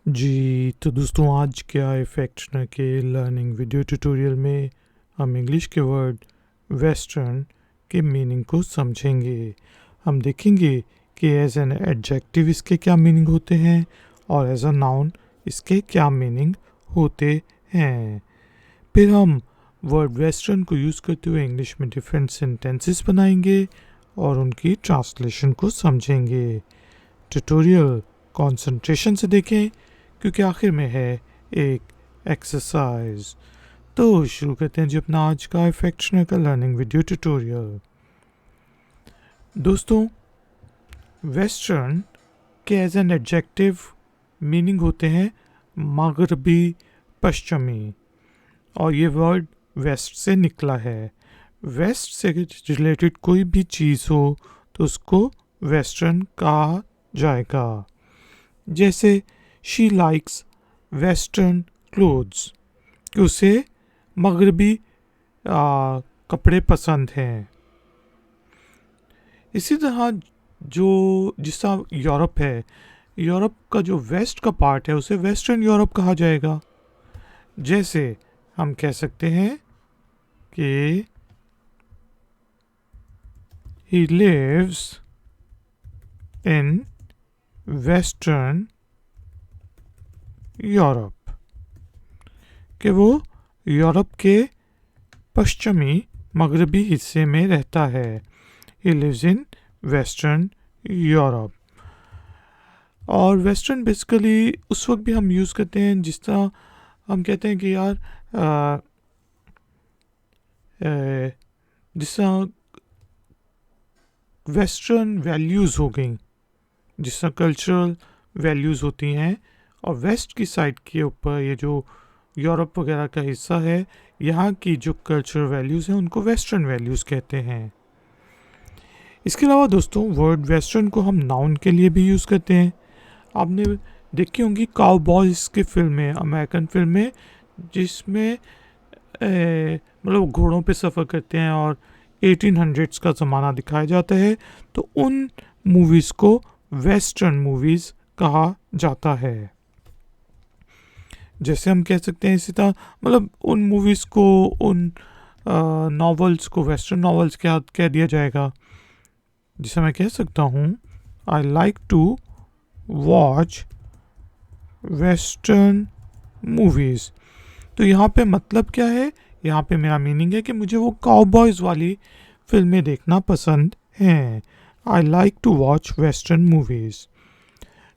जी, तो दोस्तों आज के आए फैक्शनर के लर्निंग वीडियो ट्यूटोरियल में हम इंग्लिश के वर्ड वेस्टर्न के मीनिंग को समझेंगे। हम देखेंगे कि एज एन एडजेक्टिव इसके क्या मीनिंग होते हैं और एज अ नाउन इसके क्या मीनिंग होते हैं। फिर हम वर्ड वेस्टर्न को यूज़ करते हुए इंग्लिश में डिफरेंट सेंटेंसेस बनाएंगे और उनकी ट्रांसलेशन को समझेंगे। ट्यूटोरियल कंसंट्रेशन से देखें क्योंकि आखिर में है एक एक्सरसाइज। तो शुरू करते हैं जी अपना आज का फैक्शनर का लर्निंग वीडियो ट्यूटोरियल। दोस्तों, वेस्टर्न के एज एन एडजेक्टिव मीनिंग होते हैं मगरबी, पश्चिमी, और ये वर्ड वेस्ट से निकला है। वेस्ट से रिलेटेड कोई भी चीज़ हो तो उसको वेस्टर्न कहा जाएगा। जैसे शी लाइक्स वेस्टर्न क्लोथ्स, कि उसे मगरबी कपड़े पसंद हैं। इसी तरह जिसका यूरोप है, यूरोप का जो वेस्ट का पार्ट है उसे वेस्टर्न यूरोप कहा जाएगा। जैसे हम कह सकते हैं कि he lives in western Europe, कि वो यूरोप के पश्चिमी मगरबी हिस्से में रहता है। He lives in western Europe. और वेस्टर्न बेसिकली उस वक्त भी हम यूज़ करते हैं जिस तरह हम कहते हैं कि यार जिस तरह वेस्टर्न वैल्यूज़ हो गई, जिस तरह कल्चरल वैल्यूज़ होती हैं, और वेस्ट की साइड के ऊपर ये जो यूरोप वगैरह का हिस्सा है, यहाँ की जो कल्चरल वैल्यूज़ हैं उनको वेस्टर्न वैल्यूज़ कहते हैं। इसके अलावा दोस्तों, वर्ड वेस्टर्न को हम नाउन के लिए भी यूज़ करते हैं। आपने देखी होंगी काउबॉयज़ की फिल्में, अमेरिकन फिल्में, जिसमें मतलब घोड़ों पे सफ़र करते हैं और 1800s का ज़माना दिखाया जाता है, तो उन मूवीज़ को वेस्टर्न मूवीज़ कहा जाता है। जैसे हम कह सकते हैं इसी तरह मतलब उन मूवीज़ को, उन नॉवेल्स को वेस्टर्न नॉवेल्स कह दिया जाएगा। जिसे मैं कह सकता हूँ I like to watch western movies. तो यहाँ पे मतलब क्या है, यहाँ पे मेरा मीनिंग है कि मुझे वो काउबॉयज़ वाली फिल्में देखना पसंद हैं। I like to watch western movies.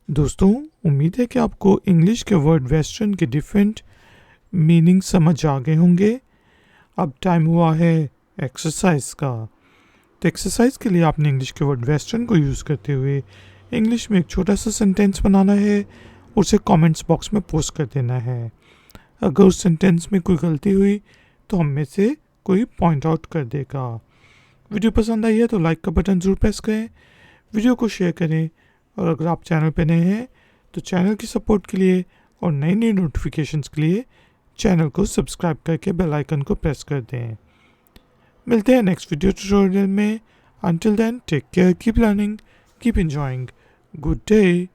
दोस्तों, उम्मीद है कि आपको इंग्लिश के वर्ड वेस्टर्न के डिफरेंट मीनिंग समझ आ गए होंगे। अब टाइम हुआ है एक्सरसाइज का। तो एक्सरसाइज के लिए आपने इंग्लिश के वर्ड वेस्टर्न को यूज़ करते हुए इंग्लिश में एक छोटा सा सेंटेंस बनाना है, उसे कमेंट्स बॉक्स में पोस्ट कर देना है। अगर उस सेंटेंस में कोई गलती हुई तो हम में से कोई पॉइंट आउट कर देगा। वीडियो पसंद आई है तो लाइक का बटन ज़रूर प्रेस करें, वीडियो को शेयर करें, और अगर आप चैनल पर नए हैं तो चैनल की सपोर्ट के लिए और नई नई नोटिफिकेशंस के लिए चैनल को सब्सक्राइब करके बेल आइकन को प्रेस कर दें। मिलते हैं नेक्स्ट वीडियो ट्यूटोरियल में। Until then, take care, keep learning, keep enjoying, good day.